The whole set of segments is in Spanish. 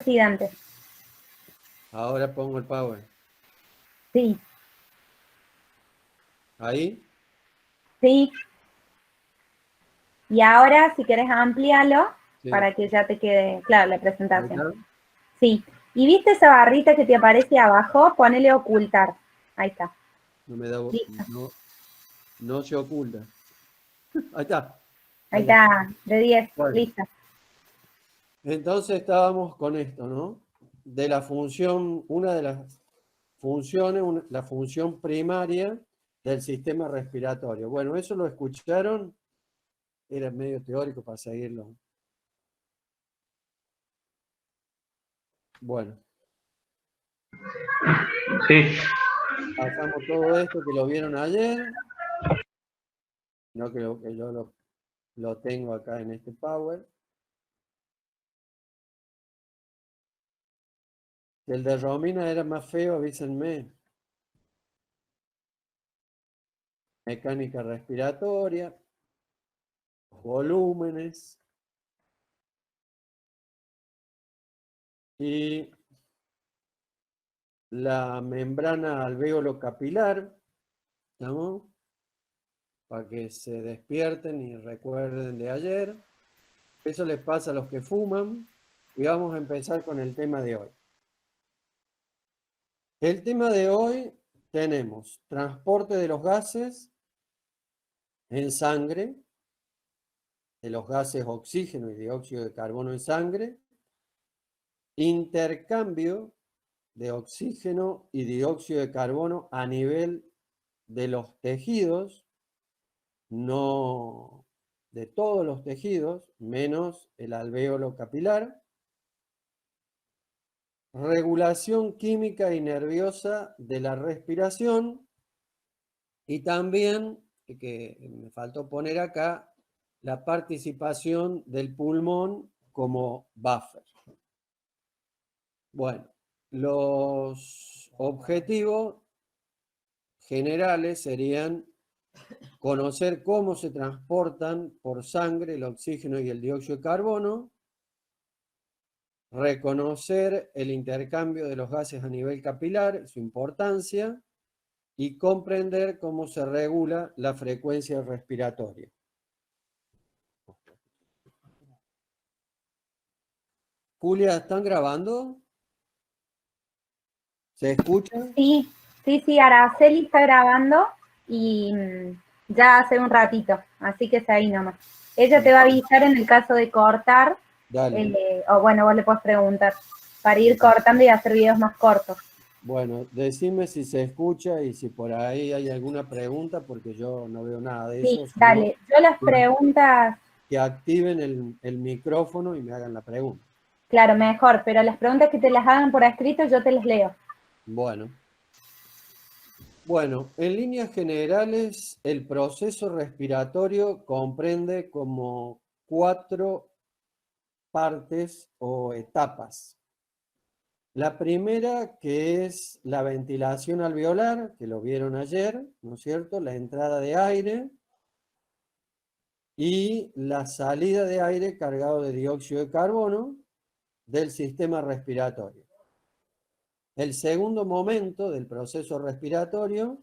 Oxidante. Ahora pongo el power. Sí, Ahí. sí. Y ahora, si querés, amplíalo Sí. para que ya te quede claro la Ahí presentación. está. Sí. ¿Y viste esa barrita que te aparece abajo? Ponele ocultar. Ahí está. No me da. Listo. No, no se oculta. Ahí está. Ahí Ahí está. está. De 10. Bueno. Listo. Entonces estábamos con esto, ¿no? De la función, una de las funciones, la función primaria del sistema respiratorio. Bueno, eso lo escucharon, era medio teórico para seguirlo. Bueno, Sí. pasamos todo esto que lo vieron ayer, no creo que yo lo tengo acá en este Power. Si el de Romina era más feo, avísenme. Mecánica respiratoria, volúmenes y la membrana alvéolo capilar, ¿no? Para que se despierten y recuerden de ayer. Eso les pasa a los que fuman. Y vamos a empezar con el tema de hoy. El tema de hoy tenemos transporte de los gases en sangre, de los gases oxígeno y dióxido de carbono en sangre, intercambio de oxígeno y dióxido de carbono a nivel de los tejidos, no de todos los tejidos, menos el alvéolo capilar, regulación química y nerviosa de la respiración y también, que me faltó poner acá, la participación del pulmón como buffer. Bueno, los objetivos generales serían conocer cómo se transportan por sangre el oxígeno y el dióxido de carbono, reconocer el intercambio de los gases a nivel capilar, su importancia, y comprender cómo se regula la frecuencia respiratoria. Julia, ¿están grabando? ¿Se escucha? Sí, sí, sí. Araceli está grabando y ya hace un ratito. Así que es ahí nomás. Ella te va a avisar en el caso de cortar. Dale. O bueno, vos le podés preguntar para ir cortando y hacer videos más cortos. Bueno, decime si se escucha y si por ahí hay alguna pregunta, porque yo no veo nada de Sí, eso, sino dale. Yo las preguntas, que activen el micrófono y me hagan la pregunta. claro, mejor, pero las preguntas que te las hagan por escrito yo te las leo. Bueno. Bueno, en líneas generales, el proceso respiratorio comprende como 4 partes o etapas. La primera, que es la ventilación alveolar, que lo vieron ayer, ¿no es cierto? La entrada de aire y la salida de aire cargado de dióxido de carbono del sistema respiratorio. El segundo momento del proceso respiratorio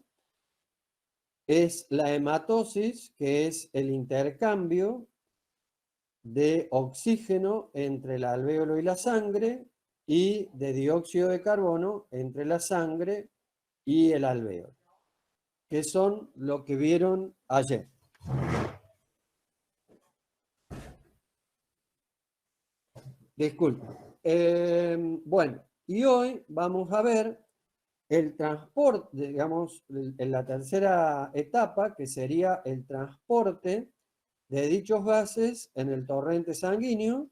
es la hematosis, que es el intercambio de oxígeno entre el alvéolo y la sangre y de dióxido de carbono entre la sangre y el alvéolo, que son lo que vieron ayer. Disculpen. Bueno, y hoy vamos a ver el transporte, digamos, en la tercera etapa, que sería el transporte de dichos gases en el torrente sanguíneo,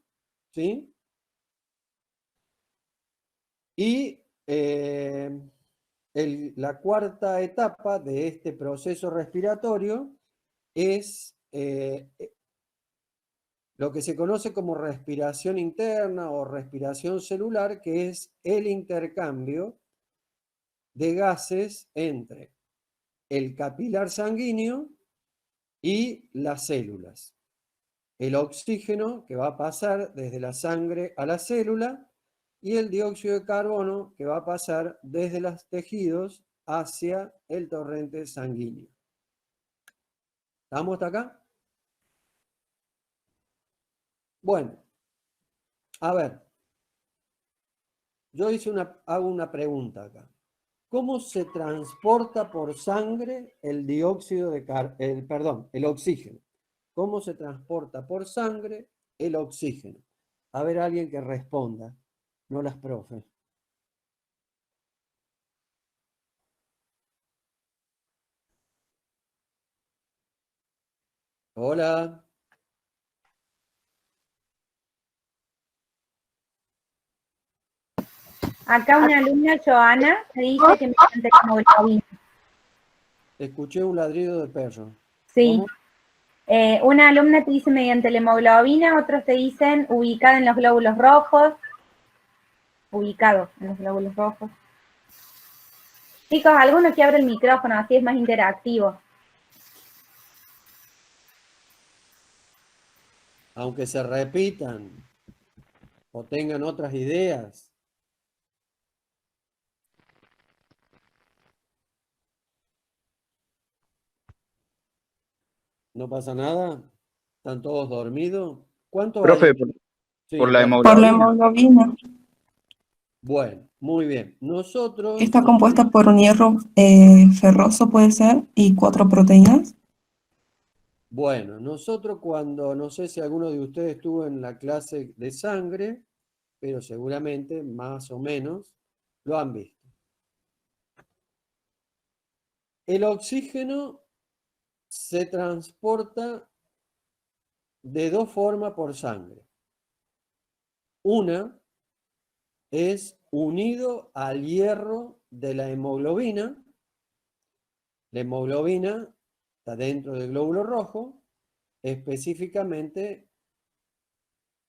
¿sí? Y la cuarta etapa de este proceso respiratorio es lo que se conoce como respiración interna o respiración celular, que es el intercambio de gases entre el capilar sanguíneo y las células. El oxígeno que va a pasar desde la sangre a la célula y el dióxido de carbono que va a pasar desde los tejidos hacia el torrente sanguíneo. ¿Estamos hasta acá? Bueno, a ver, yo hago una pregunta acá. ¿Cómo se transporta por sangre el el oxígeno? ¿Cómo se transporta por sangre el oxígeno? A ver, alguien que responda, no las profes. Hola. Acá una alumna, Joana, me dice que mediante hemoglobina. Escuché un ladrido de perro. Sí. ¿Cómo? Una alumna te dice mediante la hemoglobina, otros te dicen ubicada en los glóbulos rojos. Ubicado en los glóbulos rojos. Chicos, algunos que abren el micrófono, así es más interactivo. Aunque se repitan o tengan otras ideas. ¿No pasa nada? ¿Están todos dormidos? ¿Cuántos hay? Profe, Sí, por la Por la hemoglobina. hemoglobina. Bueno, muy bien. Nosotros, Está compuesta por un hierro ferroso, puede ser, y 4 proteínas. bueno, nosotros cuando, no sé si alguno de ustedes estuvo en la clase de sangre, pero seguramente más o menos lo han visto. El oxígeno se transporta de dos formas por sangre. Una es unido al hierro de la hemoglobina. La hemoglobina está dentro del glóbulo rojo, específicamente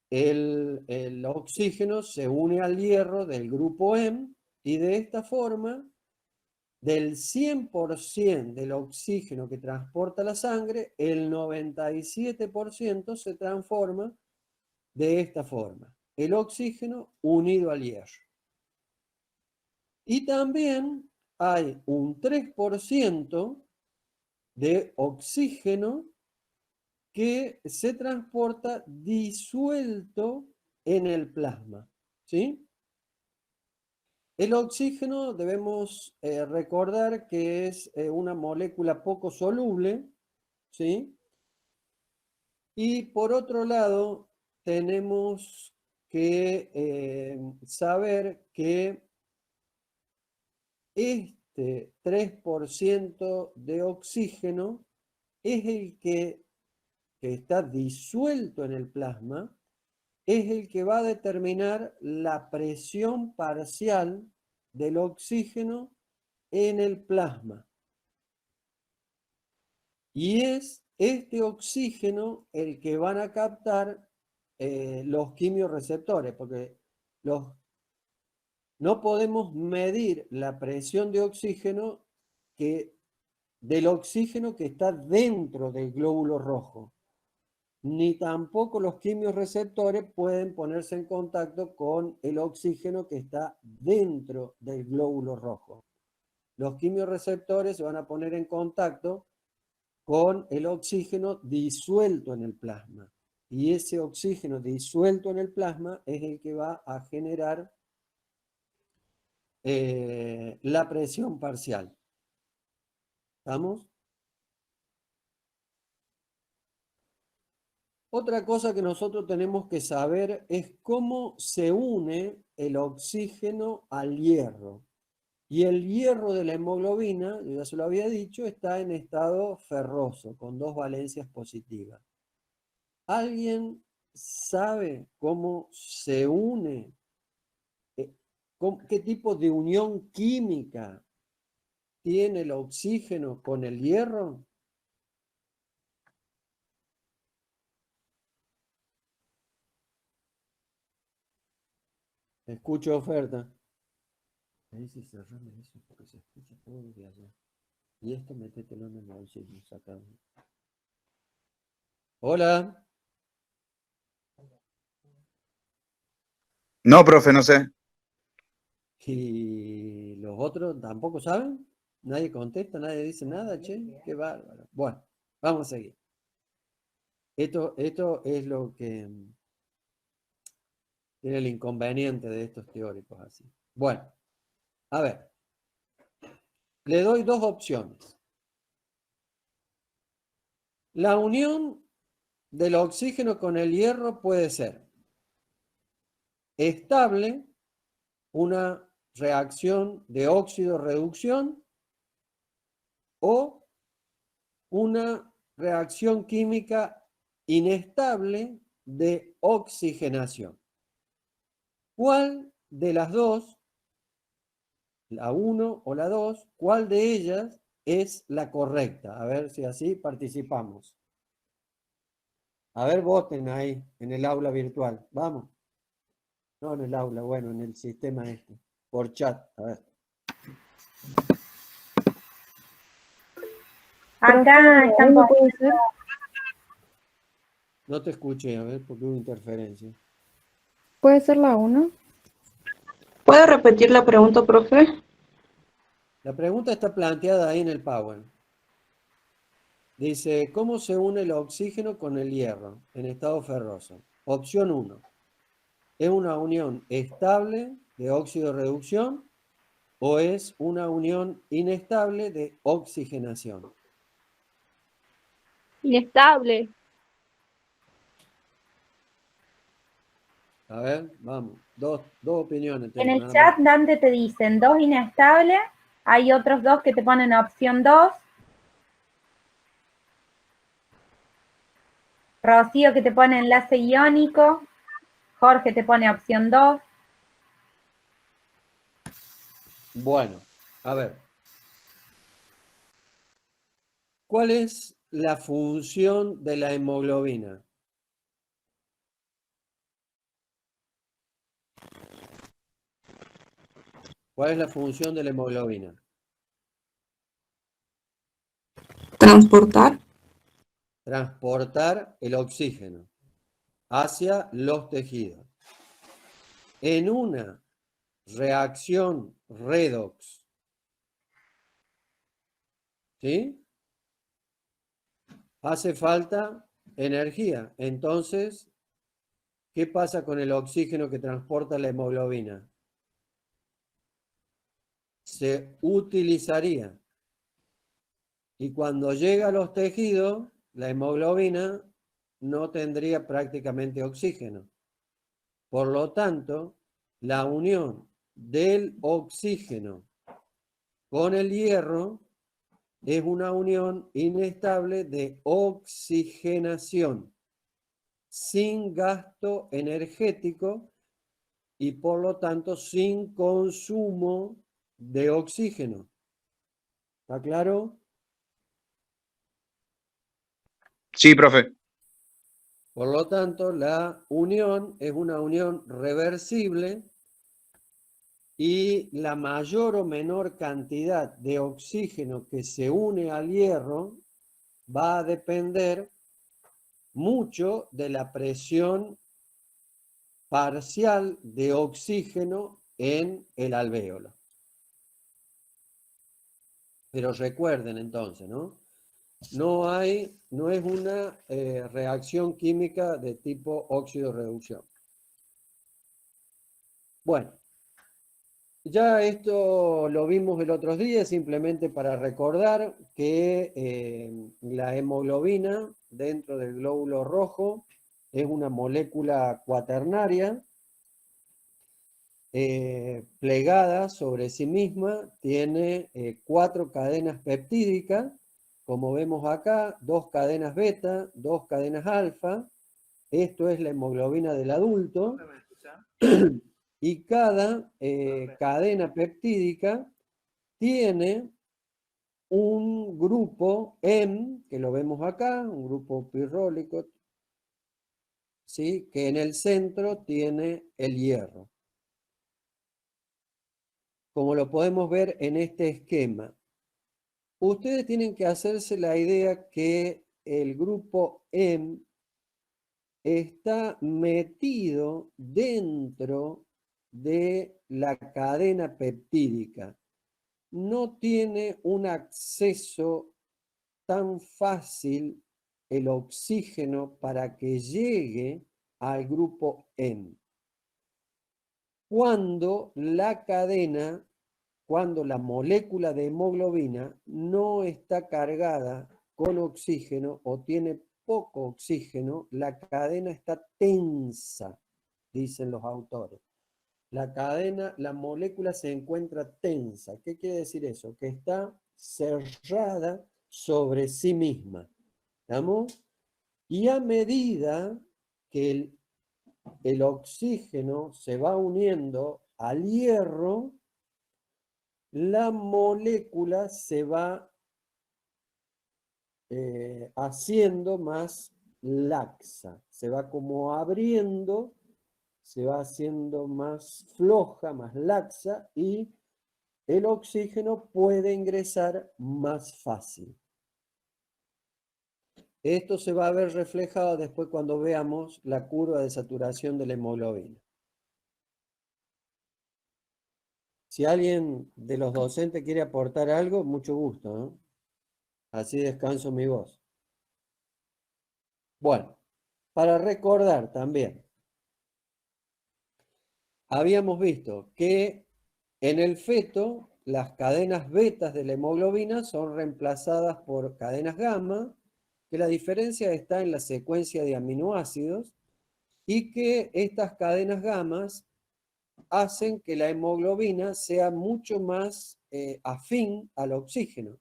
el oxígeno se une al hierro del grupo M y de esta forma, del 100% del oxígeno que transporta la sangre, el 97% se transforma de esta forma. El oxígeno unido al hierro. Y también hay un 3% de oxígeno que se transporta disuelto en el plasma. ¿Sí? El oxígeno debemos recordar que es una molécula poco soluble. ¿Sí? Y por otro lado, tenemos que saber que este 3% de oxígeno es el que está disuelto en el plasma, es el que va a determinar la presión parcial del oxígeno en el plasma. Y es este oxígeno el que van a captar los quimiorreceptores, porque no podemos medir la presión de oxígeno del oxígeno que está dentro del glóbulo rojo. Ni tampoco los quimiorreceptores pueden ponerse en contacto con el oxígeno que está dentro del glóbulo rojo. Los quimiorreceptores se van a poner en contacto con el oxígeno disuelto en el plasma. Y ese oxígeno disuelto en el plasma es el que va a generar la presión parcial. ¿Estamos? Otra cosa que nosotros tenemos que saber es cómo se une el oxígeno al hierro. Y el hierro de la hemoglobina, yo ya se lo había dicho, está en estado ferroso, con 2 valencias positivas. ¿Alguien sabe cómo se une? ¿Qué tipo de unión química tiene el oxígeno con el hierro? Escucho oferta. Ahí sí cerrame eso porque se escucha todo de allá. Y esto métetelo en el bolsillo y sacalo. Hola. No, profe, no sé. ¿Y los otros tampoco saben? ¿Nadie contesta? ¿Nadie dice nada? Che, qué bárbaro. Bueno, vamos a seguir. Esto es lo que tiene el inconveniente de estos teóricos así. Bueno, a ver. Le doy dos opciones. La unión del oxígeno con el hierro puede ser estable, una reacción de óxido-reducción, o una reacción química inestable de oxigenación. ¿Cuál de las dos, la 1 o la 2, cuál de ellas es la correcta? A ver si así participamos. A ver, voten ahí, en el aula virtual. Vamos. No en el aula, bueno, en el sistema este. Por chat, a ver. Acá están ¿Uno puede ser? No te escuché, a ver, porque hubo interferencia. ¿Puede ser la 1? ¿Puede repetir la pregunta, profe? La pregunta está planteada ahí en el Power. Dice, ¿cómo se une el oxígeno con el hierro en estado ferroso? Opción 1. ¿Es una unión estable de óxido-reducción o es una unión inestable de oxigenación? Inestable. A ver, vamos. Dos opiniones En tengo, el nada chat, más. Dante, te dicen 2 inestables, hay otros 2 que te ponen opción 2. Rocío que te pone enlace iónico, Jorge te pone opción 2. Bueno, a ver. ¿Cuál es la función de la hemoglobina? ¿Cuál es la función de la hemoglobina? Transportar. Transportar el oxígeno hacia los tejidos. En una reacción redox, ¿sí? Hace falta energía. Entonces, ¿qué pasa con el oxígeno que transporta la hemoglobina? Se utilizaría. Y cuando llega a los tejidos, la hemoglobina no tendría prácticamente oxígeno. Por lo tanto, la unión del oxígeno con el hierro es una unión inestable de oxigenación, sin gasto energético y por lo tanto sin consumo de oxígeno. ¿Está claro? Sí, profe. Por lo tanto, la unión es una unión reversible y la mayor o menor cantidad de oxígeno que se une al hierro va a depender mucho de la presión parcial de oxígeno en el alvéolo. Pero recuerden entonces, ¿no? No es una reacción química de tipo óxido-reducción. Bueno, ya esto lo vimos el otro día, simplemente para recordar que la hemoglobina dentro del glóbulo rojo es una molécula cuaternaria plegada sobre sí misma, tiene 4 cadenas peptídicas, como vemos acá, 2 cadenas beta, 2 cadenas alfa. Esto es la hemoglobina del adulto. Y cada cadena peptídica tiene un grupo M, que lo vemos acá, un grupo pirrólico, ¿sí? Que en el centro tiene el hierro. Como lo podemos ver en este esquema. Ustedes tienen que hacerse la idea que el grupo M está metido dentro de la cadena peptídica no tiene un acceso tan fácil el oxígeno para que llegue al grupo N. Cuando la molécula de hemoglobina no está cargada con oxígeno o tiene poco oxígeno, la cadena está tensa, dicen los autores. La molécula se encuentra tensa. ¿Qué quiere decir eso? Que está cerrada sobre sí misma. ¿Estamos? Y a medida que el oxígeno se va uniendo al hierro, la molécula se va haciendo más laxa, se va como abriendo, se va haciendo más floja, más laxa, y el oxígeno puede ingresar más fácil. Esto se va a ver reflejado después cuando veamos la curva de saturación de la hemoglobina. Si alguien de los docentes quiere aportar algo, mucho gusto, ¿no? Así descanso mi voz. Bueno, para recordar también, habíamos visto que en el feto las cadenas betas de la hemoglobina son reemplazadas por cadenas gamma, que la diferencia está en la secuencia de aminoácidos, y que estas cadenas gamas hacen que la hemoglobina sea mucho más afín al oxígeno.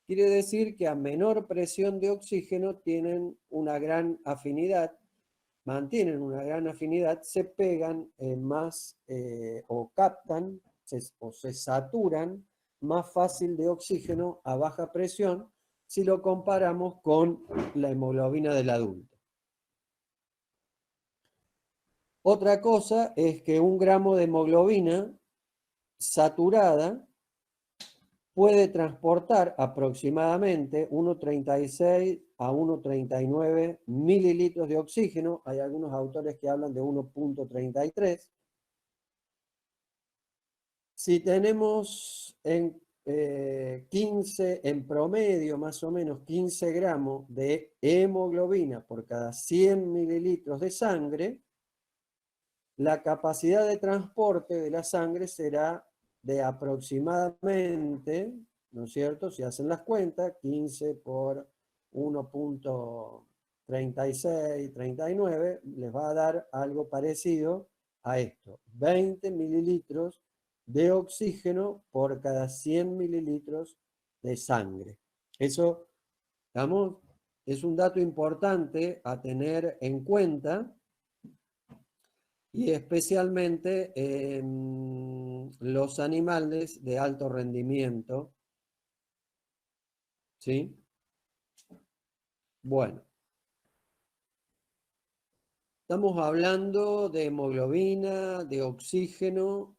Quiere decir que a menor presión de oxígeno tienen una gran afinidad, mantienen una gran afinidad, se pegan más o captan o se saturan más fácil de oxígeno a baja presión si lo comparamos con la hemoglobina del adulto. Otra cosa es que 1 gramo de hemoglobina saturada puede transportar aproximadamente 1,36 a 1,39 mililitros de oxígeno. Hay algunos autores que hablan de 1,33. Si tenemos en 15, en promedio más o menos 15 gramos de hemoglobina por cada 100 mililitros de sangre, la capacidad de transporte de la sangre será de aproximadamente, ¿no es cierto? Si hacen las cuentas, 15 por 1,36, 39, les va a dar algo parecido a esto. 20 mililitros de oxígeno por cada 100 mililitros de sangre. Eso, digamos, es un dato importante a tener en cuenta, y especialmente en los animales de alto rendimiento. ¿Sí? Bueno. Estamos hablando de hemoglobina, de oxígeno,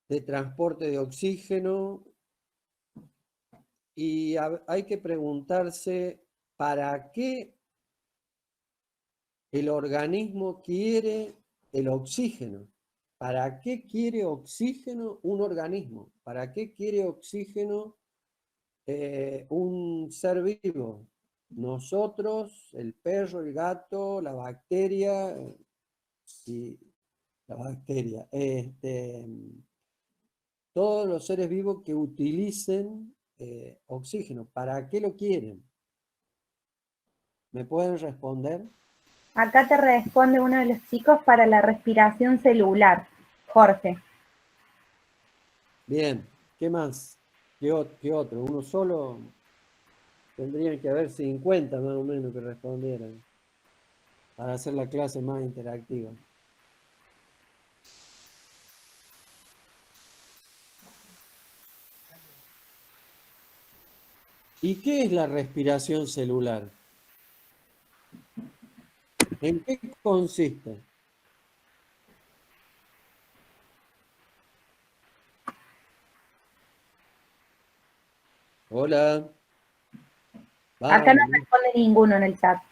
de transporte de oxígeno, y hay que preguntarse para qué el organismo quiere el oxígeno. ¿Para qué quiere oxígeno un organismo? ¿Para qué quiere oxígeno un ser vivo? Nosotros, el perro, el gato, la bacteria, todos los seres vivos que utilicen oxígeno. ¿Para qué lo quieren? ¿Me pueden responder? Acá te responde uno de los chicos para la respiración celular, Jorge. Bien, ¿qué más? ¿Qué otro? ¿Uno solo? Tendrían que haber 50 más o menos que respondieran para hacer la clase más interactiva. ¿Y qué es la respiración celular? ¿En qué consiste? Hola. Acá no Vamos, responde ninguno en el chat.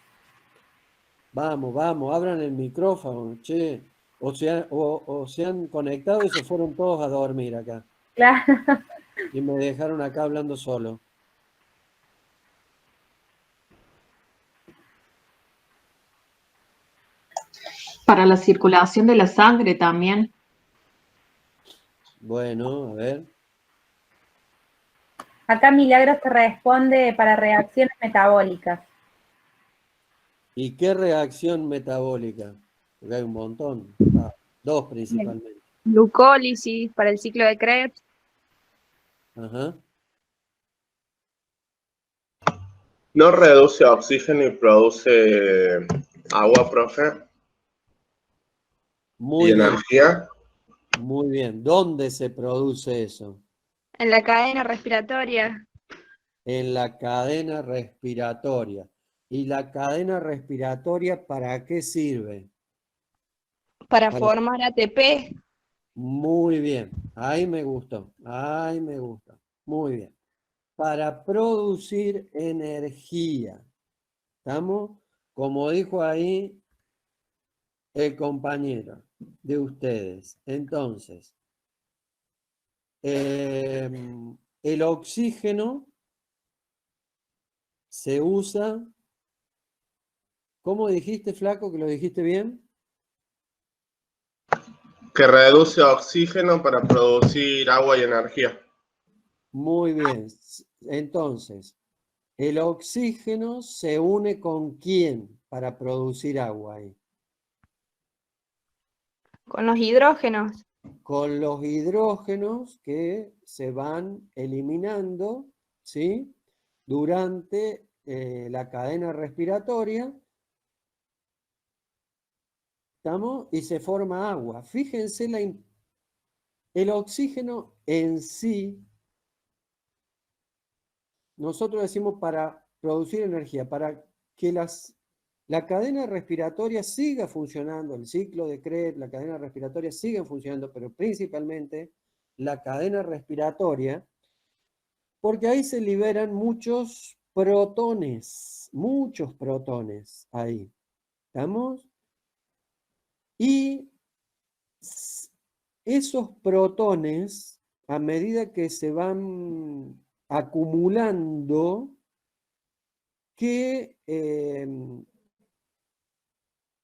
vamos, abran el micrófono, che. o se han conectado y se fueron todos a dormir acá. Claro. Y me dejaron acá hablando solo. Para la circulación de la sangre también. Bueno, a ver. Acá Milagros te responde para reacciones metabólicas. ¿Y qué reacción metabólica? Porque hay un montón. Dos principalmente. Glucólisis para el ciclo de Krebs. Ajá. ¿No reduce oxígeno y produce agua, profe? Muy ¿Y bien, energía? muy bien. ¿Dónde se produce eso? En la cadena respiratoria. En la cadena respiratoria. ¿Y la cadena respiratoria para qué sirve? Para Para- formar ATP. Muy bien. Ahí me gustó. Ahí me gusta. Muy bien. Para producir energía. ¿Estamos? Como dijo ahí el compañero de ustedes. Entonces, el oxígeno se usa, ¿cómo dijiste, Flaco, que lo dijiste bien? Que reduce oxígeno para producir agua y energía. Muy bien. Entonces, el oxígeno se une ¿con quién para producir agua ahí? Con los hidrógenos. Con los hidrógenos que se van eliminando, ¿sí? Durante la cadena respiratoria, ¿estamos? Y se forma agua. Fíjense, el oxígeno en sí, nosotros decimos para producir energía, para que la cadena respiratoria siga funcionando, el ciclo de Krebs, la cadena respiratoria sigue funcionando, pero principalmente la cadena respiratoria, porque ahí se liberan muchos protones ahí. ¿Estamos? Y esos protones, a medida que se van acumulando, ¿qué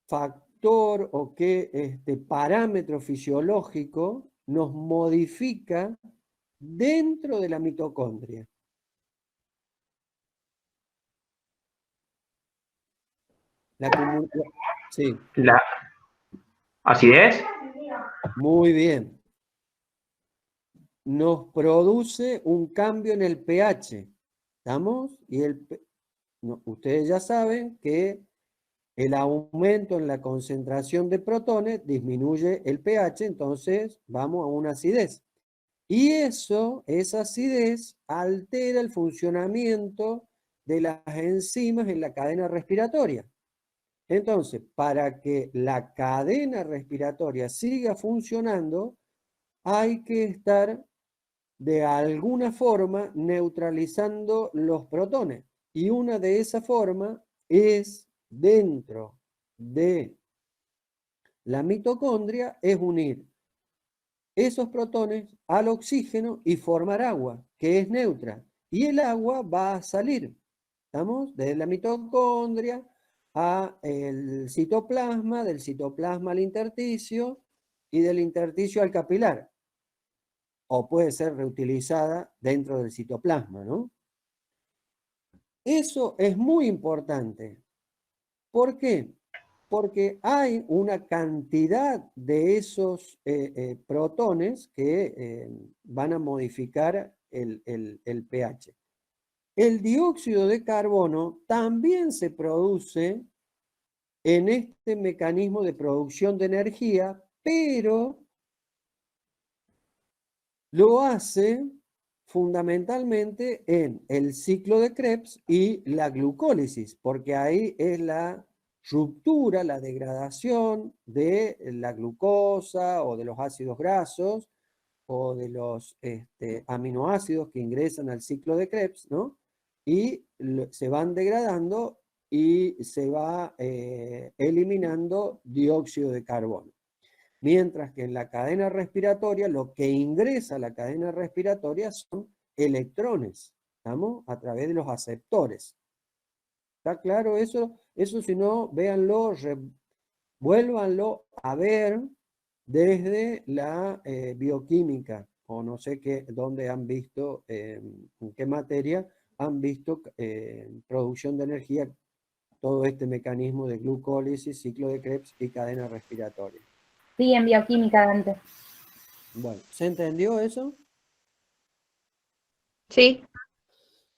factor o qué parámetro fisiológico nos modifica dentro de la mitocondria? Sí, La acidez. muy bien. Nos produce un cambio en el pH. ¿Estamos? Y ustedes ya saben que el aumento en la concentración de protones disminuye el pH, entonces vamos a una acidez. Y esa acidez altera el funcionamiento de las enzimas en la cadena respiratoria. Entonces, para que la cadena respiratoria siga funcionando, hay que estar de alguna forma neutralizando los protones. Y una de esas formas es dentro de la mitocondria, es unir esos protones al oxígeno y formar agua, que es neutra. Y el agua va a salir, ¿estamos? Desde la mitocondria al citoplasma, del citoplasma al intersticio y del intersticio al capilar. O puede ser reutilizada dentro del citoplasma, ¿no? Eso es muy importante. ¿Por qué? Porque hay una cantidad de esos protones que van a modificar el pH. El dióxido de carbono también se produce en este mecanismo de producción de energía, pero lo hace fundamentalmente en el ciclo de Krebs y la glucólisis, porque ahí es la ruptura, la degradación de la glucosa o de los ácidos grasos o de los aminoácidos que ingresan al ciclo de Krebs, ¿no? Y se van degradando y se va eliminando dióxido de carbono. Mientras que en la cadena respiratoria, lo que ingresa a la cadena respiratoria son electrones, ¿estamos? A través de los aceptores. ¿Está claro eso? Eso si no, véanlo, vuélvanlo a ver desde la bioquímica, o no sé dónde han visto, en qué materia han visto producción de energía, todo este mecanismo de glucólisis, ciclo de Krebs y cadena respiratoria. Sí, en bioquímica, Dante. Bueno, ¿se entendió eso? Sí.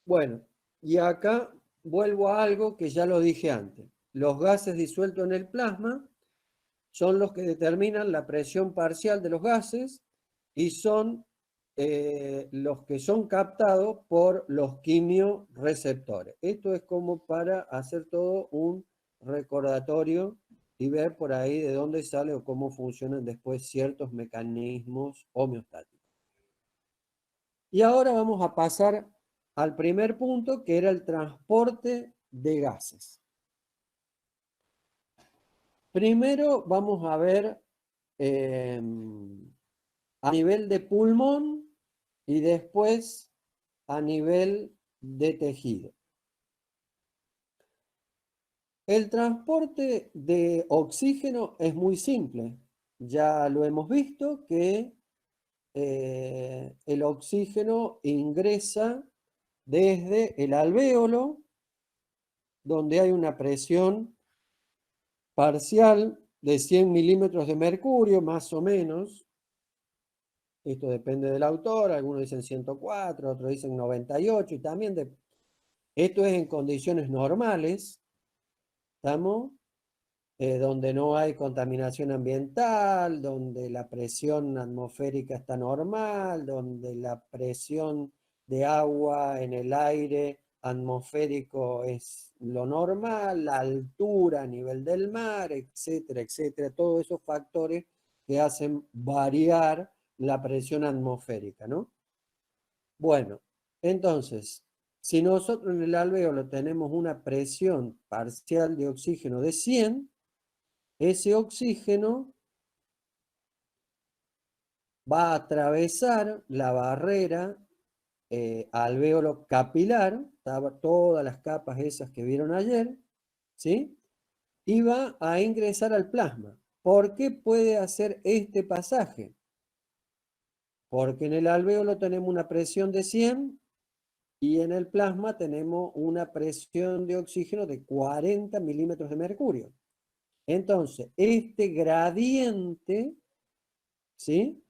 Bueno, y acá vuelvo a algo que ya lo dije antes. Los gases disueltos en el plasma son los que determinan la presión parcial de los gases y son los que son captados por los quimioreceptores. Esto es como para hacer todo un recordatorio y ver por ahí de dónde sale o cómo funcionan después ciertos mecanismos homeostáticos. Y ahora vamos a pasar al primer punto, que era el transporte de gases. Primero vamos a ver a nivel de pulmón y después a nivel de tejido. El transporte de oxígeno es muy simple. Ya lo hemos visto que el oxígeno ingresa desde el alvéolo, donde hay una presión parcial de 100 milímetros de mercurio, más o menos. Esto depende del autor, algunos dicen 104, otros dicen 98, y también esto es en condiciones normales, ¿estamos? Donde no hay contaminación ambiental, donde la presión atmosférica está normal, donde la presión de agua en el aire atmosférico es lo normal, la altura a nivel del mar, etcétera, etcétera. Todos esos factores que hacen variar la presión atmosférica, ¿no? Bueno, entonces, si nosotros en el alvéolo tenemos una presión parcial de oxígeno de 100, ese oxígeno va a atravesar la barrera alvéolo capilar, todas las capas esas que vieron ayer, ¿sí? Y va a ingresar al plasma. ¿Por qué puede hacer este pasaje? Porque en el alvéolo tenemos una presión de 100 y en el plasma tenemos una presión de oxígeno de 40 milímetros de mercurio. Entonces, este gradiente, ¿sí?,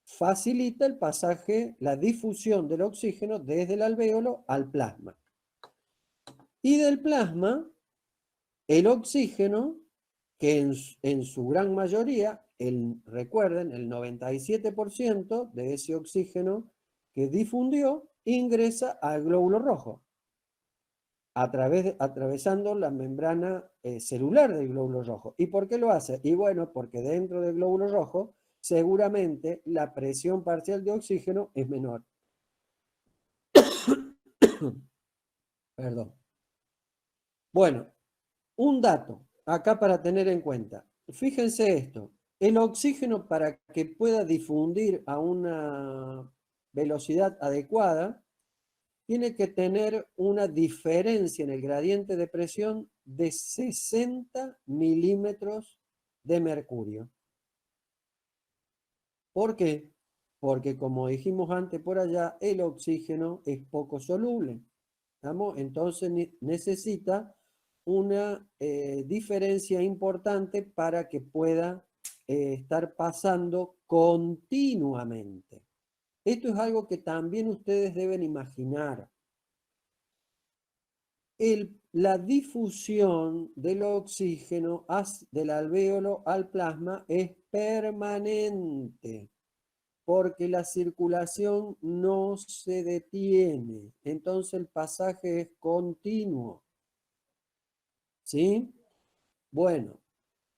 facilita el pasaje, la difusión del oxígeno desde el alvéolo al plasma. Y del plasma, el oxígeno, que en su gran mayoría, recuerden, el 97% de ese oxígeno que difundió ingresa al glóbulo rojo, atravesando la membrana celular del glóbulo rojo. ¿Y por qué lo hace? Y bueno, porque dentro del glóbulo rojo seguramente la presión parcial de oxígeno es menor. Perdón. Bueno, un dato acá para tener en cuenta. Fíjense esto. El oxígeno, para que pueda difundir a una velocidad adecuada, tiene que tener una diferencia en el gradiente de presión de 60 milímetros de mercurio. ¿Por qué? Porque, como dijimos antes por allá, el oxígeno es poco soluble, ¿estamos? Entonces necesita una diferencia importante para que pueda estar pasando continuamente. Esto es algo que también ustedes deben imaginar. La difusión del oxígeno del alvéolo al plasma es permanente, porque la circulación no se detiene, entonces el pasaje es continuo. ¿Sí? Bueno,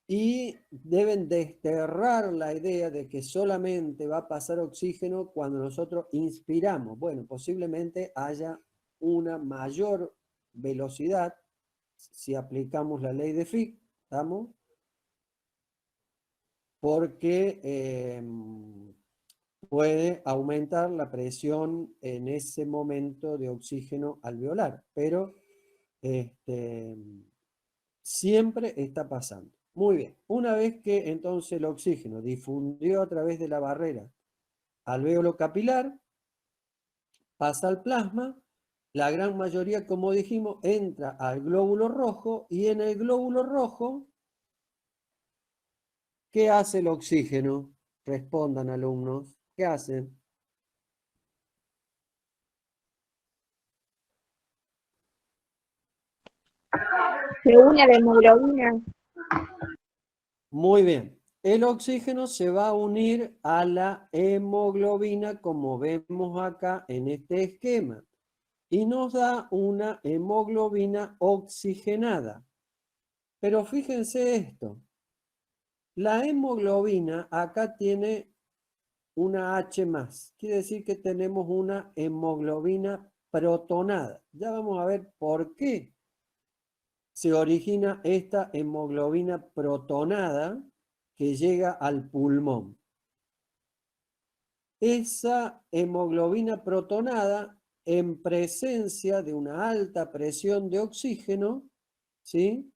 y deben desterrar la idea de que solamente va a pasar oxígeno cuando nosotros inspiramos. Bueno, posiblemente haya una mayor velocidad si aplicamos la ley de Fick, ¿estamos? porque puede aumentar la presión en ese momento de oxígeno alveolar, pero siempre está pasando. Muy bien, una vez que entonces el oxígeno difundió a través de la barrera alvéolo capilar, pasa al plasma, la gran mayoría, como dijimos, entra al glóbulo rojo y en el glóbulo rojo, ¿qué hace el oxígeno? Respondan, alumnos, ¿qué hace? Se une a la hemoglobina. Muy bien. El oxígeno se va a unir a la hemoglobina, como vemos acá en este esquema, y nos da una hemoglobina oxigenada. Pero fíjense esto. La hemoglobina acá tiene una H más. Quiere decir que tenemos una hemoglobina protonada. Ya vamos a ver por qué se origina esta hemoglobina protonada que llega al pulmón. Esa hemoglobina protonada, en presencia de una alta presión de oxígeno, ¿sí?,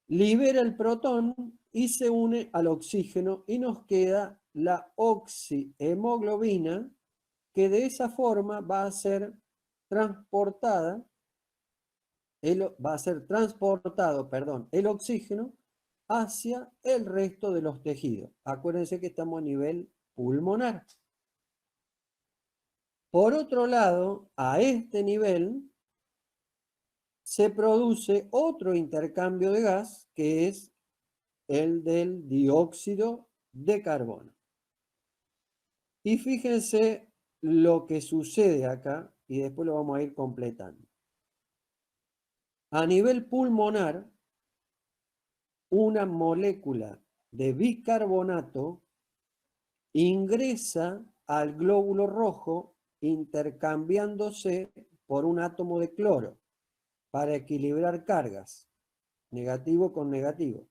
libera el protón y se une al oxígeno y nos queda la oxihemoglobina, que de esa forma va a ser transportado el oxígeno hacia el resto de los tejidos. Acuérdense que estamos a nivel pulmonar. Por otro lado, a este nivel se produce otro intercambio de gas, que es el del dióxido de carbono. Y fíjense lo que sucede acá, y después lo vamos a ir completando. A nivel pulmonar, una molécula de bicarbonato ingresa al glóbulo rojo intercambiándose por un átomo de cloro para equilibrar cargas, negativo con negativo.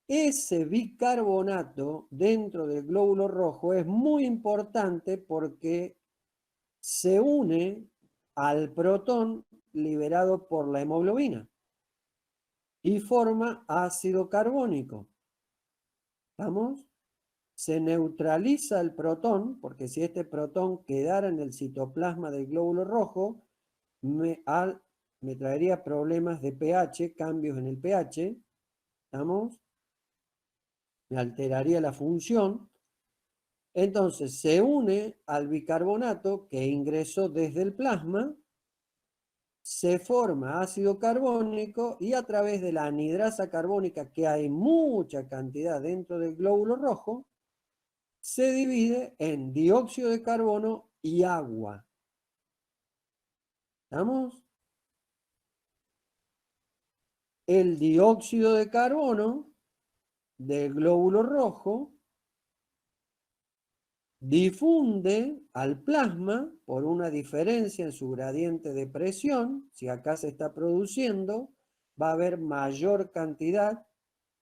Ese bicarbonato dentro del glóbulo rojo es muy importante porque se une al protón liberado por la hemoglobina y forma ácido carbónico. ¿Estamos? Se neutraliza el protón, porque si este protón quedara en el citoplasma del glóbulo rojo, me traería problemas de pH, cambios en el pH. ¿Estamos? Me alteraría la función. Entonces se une al bicarbonato que ingresó desde el plasma, se forma ácido carbónico y a través de la anhidrasa carbónica, que hay mucha cantidad dentro del glóbulo rojo, se divide en dióxido de carbono y agua. ¿Estamos? El dióxido de carbono del glóbulo rojo difunde al plasma por una diferencia en su gradiente de presión. Si acá se está produciendo, va a haber mayor cantidad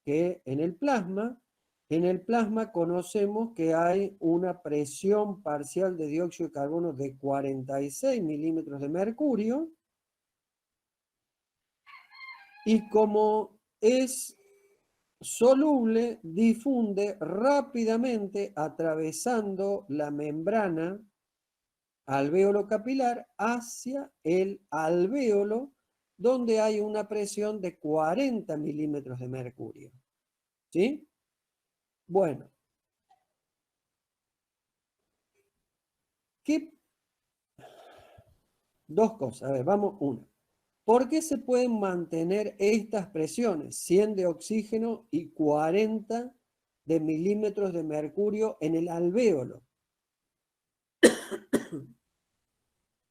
que en el plasma. En el plasma conocemos que hay una presión parcial de dióxido de carbono de 46 milímetros de mercurio. Y como es soluble, difunde rápidamente atravesando la membrana alvéolo capilar hacia el alvéolo, donde hay una presión de 40 milímetros de mercurio. ¿Sí? Bueno. Dos cosas. A ver, vamos una. ¿Por qué se pueden mantener estas presiones, 100 de oxígeno y 40 de milímetros de mercurio en el alvéolo?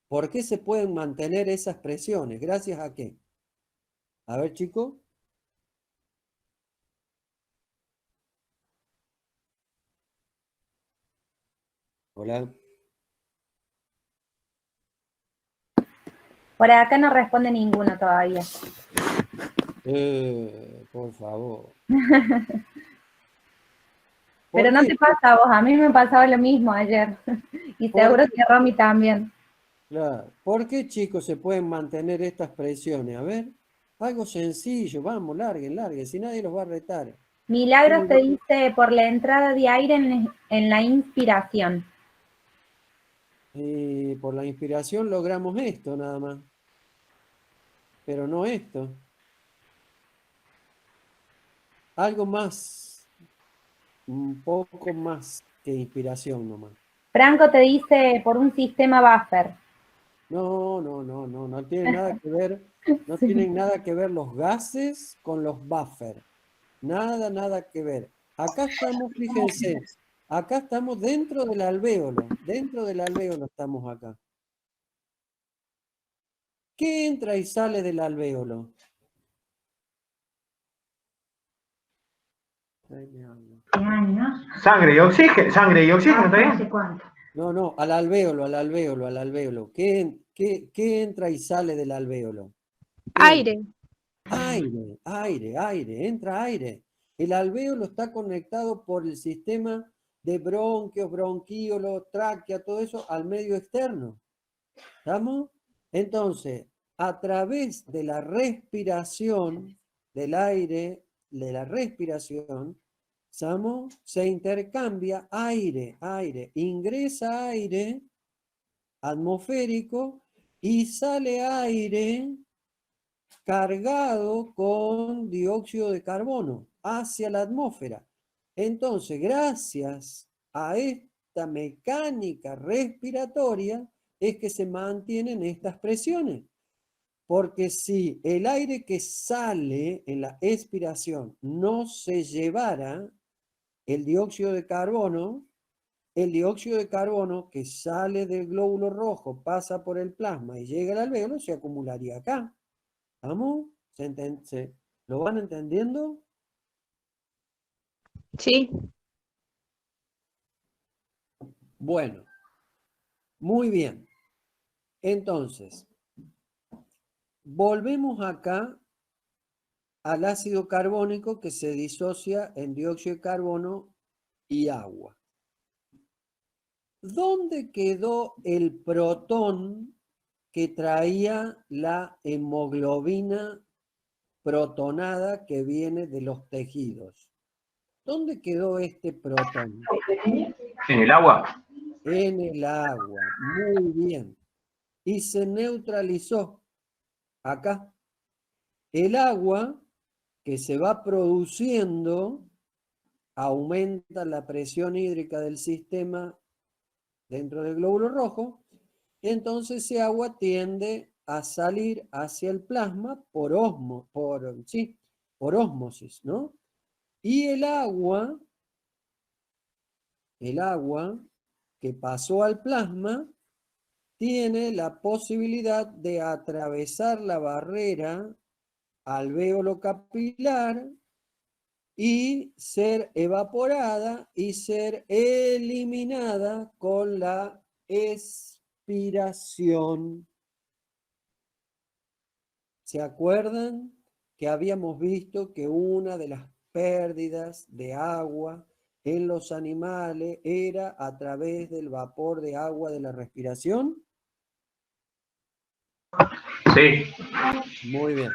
¿Por qué se pueden mantener esas presiones? ¿Gracias a qué? A ver, chicos. Hola. Por acá no responde ninguno todavía. Por favor. Pero no qué? te pasa a vos, a mí me pasaba lo mismo ayer. Y ¿Por seguro qué? que a Romy también. Claro. ¿Por qué, chicos, se pueden mantener estas presiones? A ver, algo sencillo, vamos, larguen, si nadie los va a retar. Milagros te dice por la entrada de aire en la inspiración. Y por la inspiración logramos esto nada más, pero no esto. Algo más, un poco más que inspiración nomás. Franco te dice por un sistema buffer. No tienen nada que ver, no Sí. tienen nada que ver los gases con los buffers. Nada que ver. Acá estamos, fíjense, acá estamos dentro del alvéolo estamos acá. ¿Qué entra y sale del alvéolo? Ay, me hablo. Sangre y oxígeno, ¿está bien? No, al alvéolo. ¿Qué entra y sale del alvéolo? Aire. Aire, entra aire. El alvéolo está conectado por el sistema de bronquios, bronquíolos, tráquea, todo eso al medio externo. ¿Estamos? Entonces, a través de la respiración del aire, de la respiración, ¿estamos? Se intercambia aire, ingresa aire atmosférico y sale aire cargado con dióxido de carbono hacia la atmósfera. Entonces, gracias a esta mecánica respiratoria es que se mantienen estas presiones. Porque si el aire que sale en la expiración no se llevara el dióxido de carbono que sale del glóbulo rojo, pasa por el plasma y llega al alvéolo, se acumularía acá. ¿Vamos? ¿Lo van entendiendo? Sí. Bueno, muy bien. Entonces, volvemos acá al ácido carbónico que se disocia en dióxido de carbono y agua. ¿Dónde quedó el protón que traía la hemoglobina protonada que viene de los tejidos? ¿Dónde quedó este protón? En el agua. En el agua. Muy bien. Y se neutralizó acá. El agua que se va produciendo aumenta la presión hídrica del sistema dentro del glóbulo rojo, entonces ese agua tiende a salir hacia el plasma por ósmosis, ¿no? Y el agua que pasó al plasma tiene la posibilidad de atravesar la barrera alvéolo capilar y ser evaporada y ser eliminada con la expiración. ¿Se acuerdan que habíamos visto que una de las pérdidas de agua en los animales era a través del vapor de agua de la respiración? Sí. Muy bien.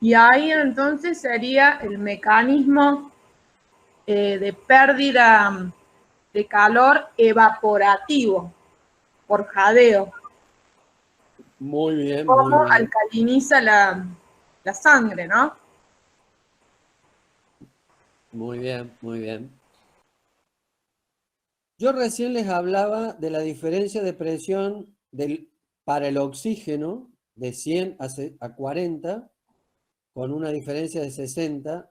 Y ahí entonces sería el mecanismo de pérdida de calor evaporativo por jadeo. Muy bien, Cómo muy bien. alcaliniza la sangre, ¿no? Muy bien, muy bien. Yo recién les hablaba de la diferencia de presión para el oxígeno de 100 a 40, con una diferencia de 60,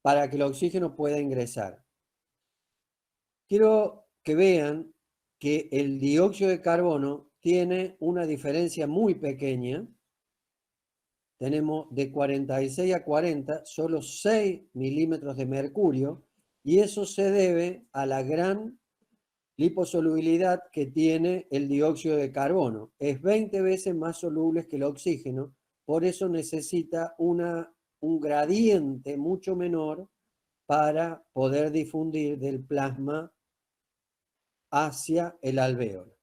para que el oxígeno pueda ingresar. Quiero que vean que el dióxido de carbono tiene una diferencia muy pequeña. Tenemos de 46 a 40, solo 6 milímetros de mercurio, y eso se debe a la gran liposolubilidad que tiene el dióxido de carbono. Es 20 veces más soluble que el oxígeno, por eso necesita una un gradiente mucho menor para poder difundir del plasma hacia el alvéolo.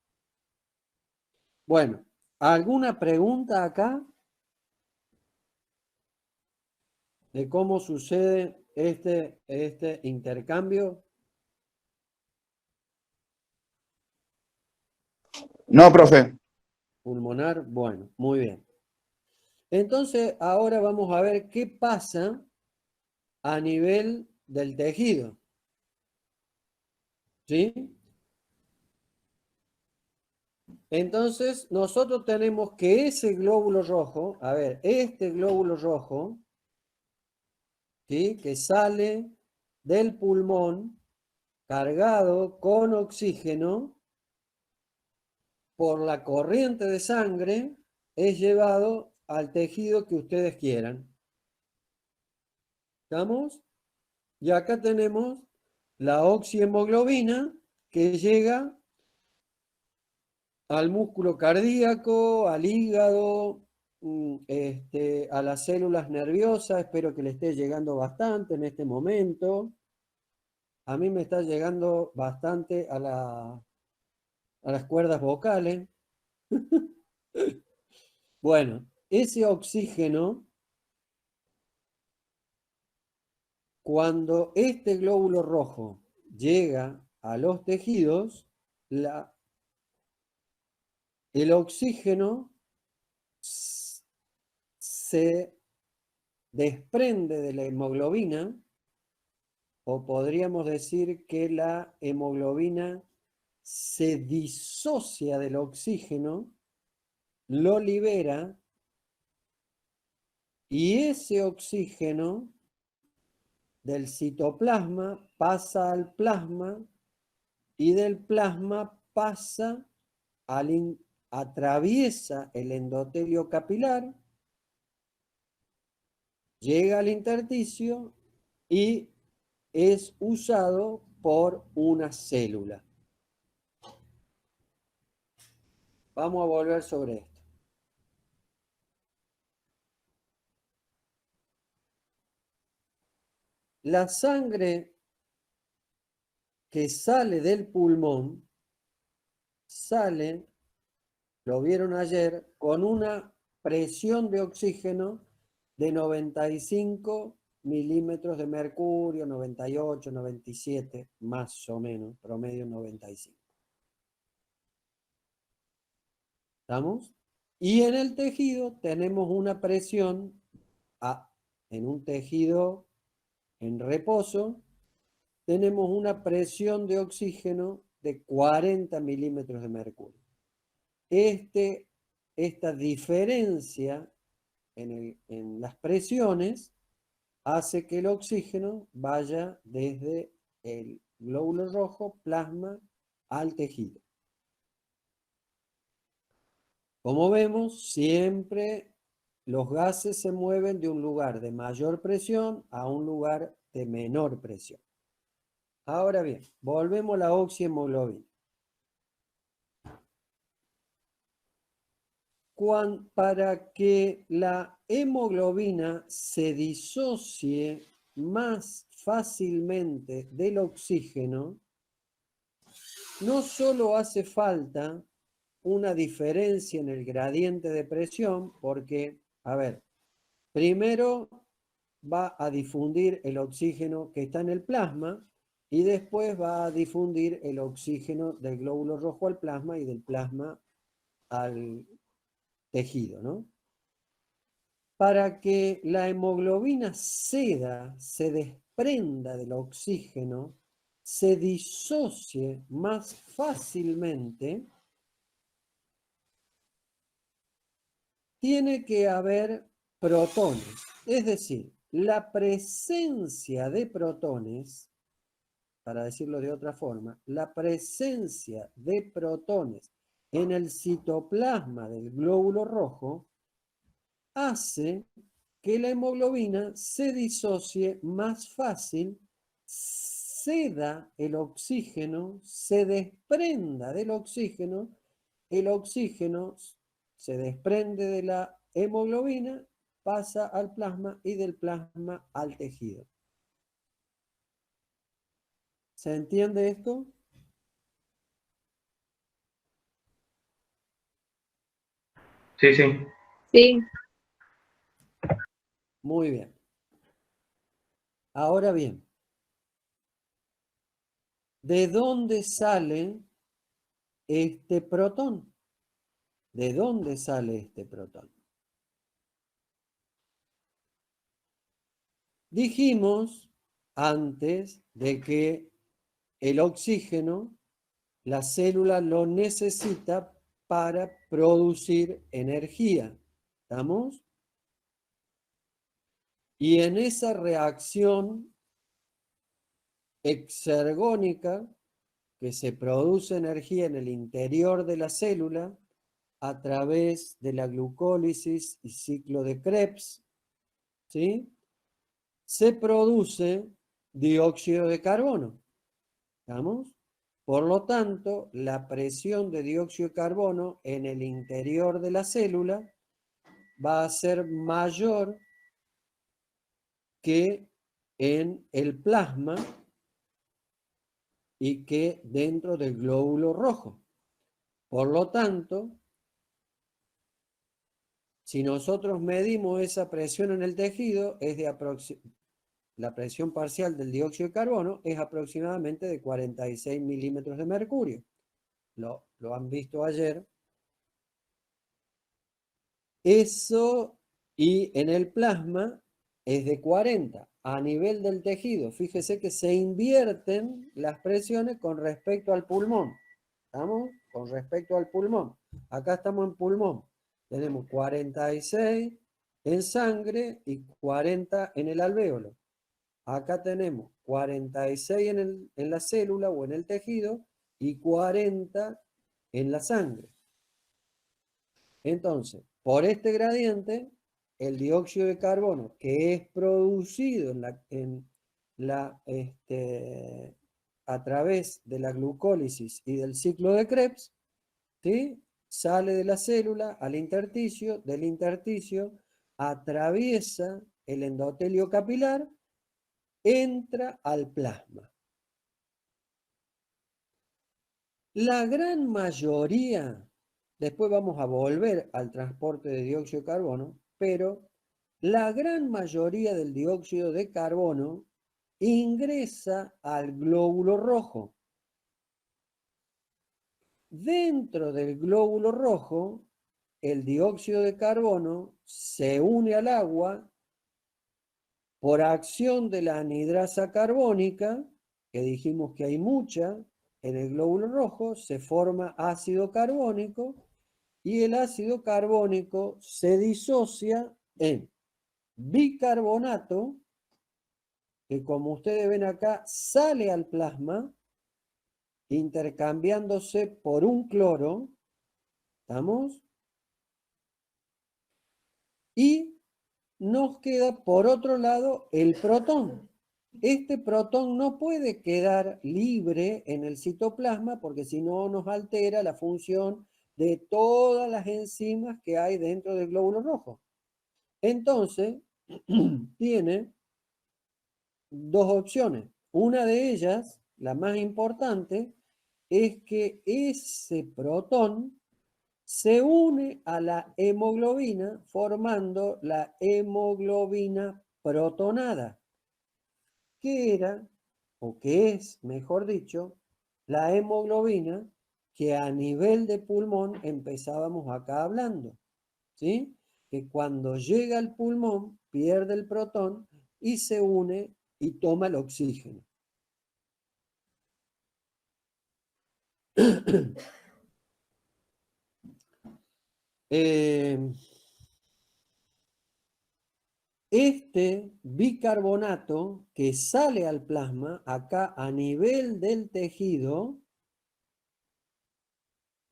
Bueno, ¿alguna pregunta acá de cómo sucede este intercambio? No, profe. Pulmonar, bueno, muy bien. Entonces, ahora vamos a ver qué pasa a nivel del tejido. ¿Sí? Entonces, nosotros tenemos que ese glóbulo rojo, a ver, este glóbulo rojo, ¿sí?, que sale del pulmón cargado con oxígeno por la corriente de sangre, es llevado al tejido que ustedes quieran. ¿Estamos? Y acá tenemos la oxihemoglobina que llega al músculo cardíaco, al hígado, a las células nerviosas. Espero que le esté llegando bastante en este momento. A mí me está llegando bastante a las cuerdas vocales. Bueno, ese oxígeno, cuando este glóbulo rojo llega a los tejidos, el oxígeno se desprende de la hemoglobina, o podríamos decir que la hemoglobina se disocia del oxígeno, lo libera, y ese oxígeno del citoplasma pasa al plasma, y del plasma pasa atraviesa el endotelio capilar, llega al intersticio y es usado por una célula. Vamos a volver sobre esto. La sangre que sale del pulmón sale, lo vieron ayer, con una presión de oxígeno de 95 milímetros de mercurio, 98, 97, más o menos, promedio 95. ¿Estamos? Y en el tejido tenemos una presión, en un tejido en reposo, tenemos una presión de oxígeno de 40 milímetros de mercurio. Esta diferencia en las presiones hace que el oxígeno vaya desde el glóbulo rojo, plasma, al tejido. Como vemos, siempre los gases se mueven de un lugar de mayor presión a un lugar de menor presión. Ahora bien, volvemos a la oxihemoglobina. Para que la hemoglobina se disocie más fácilmente del oxígeno, no solo hace falta una diferencia en el gradiente de presión, porque, a ver, primero va a difundir el oxígeno que está en el plasma y después va a difundir el oxígeno del glóbulo rojo al plasma y del plasma al tejido, ¿no? Para que la hemoglobina se desprenda del oxígeno, se disocie más fácilmente, tiene que haber protones. Es decir, la presencia de protones, para decirlo de otra forma, la presencia de protones en el citoplasma del glóbulo rojo hace que la hemoglobina se disocie más fácil, ceda el oxígeno, se desprenda del oxígeno, el oxígeno se desprende de la hemoglobina pasa al plasma y del plasma al tejido. ¿Se entiende esto? Sí, sí. Sí. Muy bien. Ahora bien, ¿de dónde sale este protón? ¿De dónde sale este protón? Dijimos antes de que el oxígeno, la célula lo necesita para producir energía. ¿Estamos? Y en esa reacción exergónica que se produce energía en el interior de la célula a través de la glucólisis y ciclo de Krebs, ¿sí? Se produce dióxido de carbono. ¿Estamos? Por lo tanto, la presión de dióxido de carbono en el interior de la célula va a ser mayor que en el plasma y que dentro del glóbulo rojo. Por lo tanto, si nosotros medimos esa presión en el tejido, la presión parcial del dióxido de carbono es aproximadamente de 46 milímetros de mercurio. Lo han visto ayer. Eso, y en el plasma es de 40. A nivel del tejido, fíjese que se invierten las presiones con respecto al pulmón. ¿Estamos? Con respecto al pulmón. Acá estamos en pulmón. Tenemos 46 en sangre y 40 en el alvéolo. Acá tenemos 46 en la célula o en el tejido y 40 en la sangre. Entonces, por este gradiente, el dióxido de carbono que es producido a través de la glucólisis y del ciclo de Krebs, ¿sí? Sale de la célula al intersticio, del intersticio atraviesa el endotelio capilar, entra al plasma. La gran mayoría, después vamos a volver al transporte de dióxido de carbono, pero la gran mayoría del dióxido de carbono ingresa al glóbulo rojo. Dentro del glóbulo rojo, el dióxido de carbono se une al agua por acción de la anhidrasa carbónica, que dijimos que hay mucha en el glóbulo rojo, se forma ácido carbónico y el ácido carbónico se disocia en bicarbonato, que como ustedes ven acá, sale al plasma, intercambiándose por un cloro, ¿estamos? Y nos queda por otro lado el protón. Este protón no puede quedar libre en el citoplasma porque si no nos altera la función de todas las enzimas que hay dentro del glóbulo rojo. Entonces, tiene dos opciones. Una de ellas, la más importante, es que ese protón se une a la hemoglobina formando la hemoglobina protonada, que era, o que es, mejor dicho, la hemoglobina que a nivel de pulmón empezábamos acá hablando, ¿sí? Que cuando llega al pulmón pierde el protón y se une y toma el oxígeno. Este bicarbonato que sale al plasma, acá a nivel del tejido,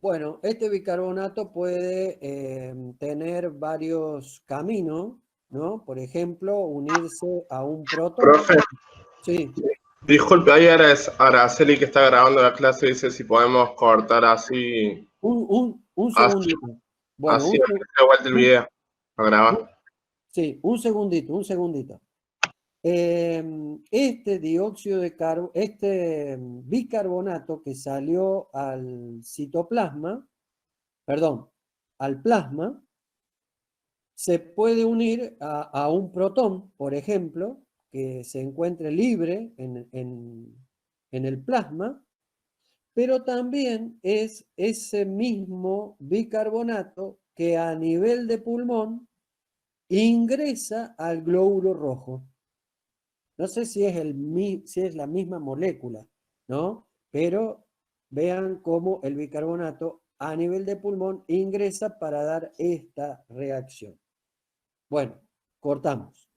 bueno, este bicarbonato puede tener varios caminos, ¿no? Por ejemplo, unirse a un protón. Profe, Sí. disculpe, ahí Araceli que está grabando la clase dice si podemos cortar así. Un Así, segundito. Bueno, así, vuelta el video a grabar. Sí, un segundito, un segundito. Este dióxido de carbono, este bicarbonato que salió al citoplasma, perdón, al plasma, se puede unir a un protón, por ejemplo, que se encuentre libre en el plasma, pero también es ese mismo bicarbonato que a nivel de pulmón ingresa al glóbulo rojo. No sé si es, si es la misma molécula, ¿no? Pero vean cómo el bicarbonato a nivel de pulmón ingresa para dar esta reacción. Bueno, cortamos.